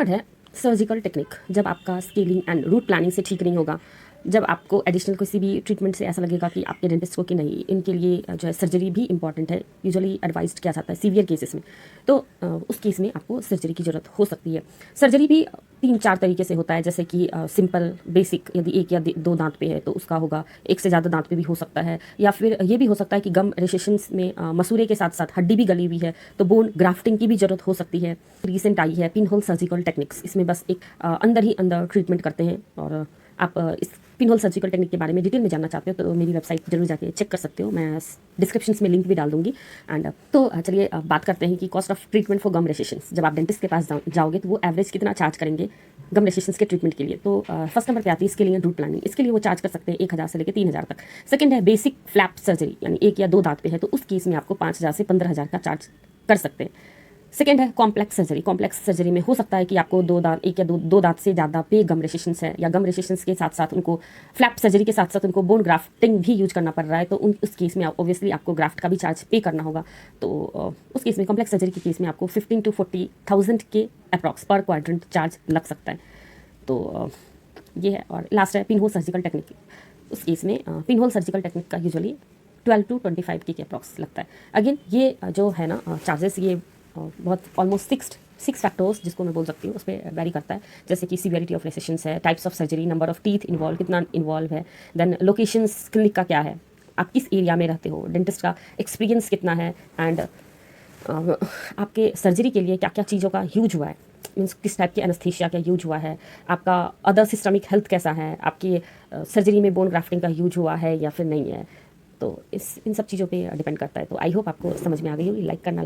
Third है surgical technique. जब आपका स्केलिंग एंड रूट प्लानिंग से ठीक नहीं होगा, जब आपको एडिशनल किसी भी ट्रीटमेंट से ऐसा लगेगा कि आपके डेंटिस्ट को कि नहीं, इनके लिए जो है सर्जरी भी इंपॉर्टेंट है, यूजुअली एडवाइज्ड किया जाता है सीवियर केसेस में, तो उस केस में आपको सर्जरी की ज़रूरत हो सकती है। सर्जरी भी 3-4 तरीके से होता है, जैसे कि सिंपल बेसिक, यदि एक या दो दांत पे है तो उसका होगा, एक से ज़्यादा दांत पे भी हो सकता है, या फिर ये भी हो सकता है कि गम रेसेशंस में मसूरे के साथ साथ हड्डी भी गली हुई है तो बोन ग्राफ्टिंग की भी ज़रूरत हो सकती है। रिसेंट आई है पिन होल सर्जिकल टेक्निक्स, इसमें बस एक अंदर ही अंदर ट्रीटमेंट करते हैं। और आप इस पिन होल सर्जिकल टेक्निक के बारे में डिटेल में जानना चाहते हो तो मेरी वेबसाइट जरूर जाके चेक कर सकते हो, मैं डिस्क्रिप्शन में लिंक भी डाल दूंगी। एंड तो चलिए बात करते हैं कि कॉस्ट ऑफ ट्रीटमेंट फॉर गम रेसेशंस। जब आप डेंटिस्ट के पास जाओगे तो वो एवरेज कितना चार्ज करेंगे गम रेसेशंस के ट्रीटमेंट के लिए। तो फर्स्ट नंबर पे आती है स्केलिंग एंड रूट प्लानिंग। इसके लिए वो चार्ज कर सकते हैं 1000 से लेकर 3000 तक। सेकंड है बेसिक फ्लैप सर्जरी, यानी एक या दो दांत पे है तो उस केस में आपको 5000 से 15000 का चार्ज कर सकते हैं। सेकेंड है कॉम्प्लेक्स सर्जरी। कॉम्प्लेक्स सर्जरी में हो सकता है कि आपको एक या दो दांत से ज़्यादा पे गम रेसेशंस है, या गम रेसेशंस के साथ साथ उनको फ्लैप सर्जरी के साथ साथ उनको बोन ग्राफ्टिंग भी यूज करना पड़ रहा है, तो उस केस में ऑब्वियसली आपको ग्राफ्ट का भी चार्ज पे करना होगा। तो उस केस में कॉम्प्लेक्स सर्जरी के केस में आपको 15 to 40,000 के अप्रॉक्स पर क्वाड्रेंट चार्ज लग सकता है। तो ये है। और लास्ट है पिन होल सर्जिकल टेक्निक। उस केस में पिन होल सर्जिकल टेक्निक का यूजुअली 12 to 25 के अप्रॉक्स लगता है। अगेन ये जो है ना चार्जेस, ये बहुत ऑलमोस्ट सिक्स फैक्टर्स जिसको मैं बोल सकती हूँ उस पर वेरी करता है, जैसे कि सीवियरिटी ऑफ रेसेशंस है, types of surgery, number of teeth involve, कितना इन्वॉल्व है, देन लोकेशंस क्लिनिक का क्या है, आप किस एरिया में रहते हो, डेंटिस्ट का एक्सपीरियंस कितना है, एंड आपके सर्जरी के लिए क्या क्या चीज़ों का यूज हुआ है, मीन्स किस टाइप के एनेस्थीसिया का यूज हुआ है, आपका अदर सिस्टमिक हेल्थ कैसा है, आपकी सर्जरी में बोन ग्राफ्टिंग का यूज हुआ है या फिर नहीं है। तो इन सब चीज़ों पे डिपेंड करता है। तो आई होप आपको समझ में आ गई होगी। लाइक करना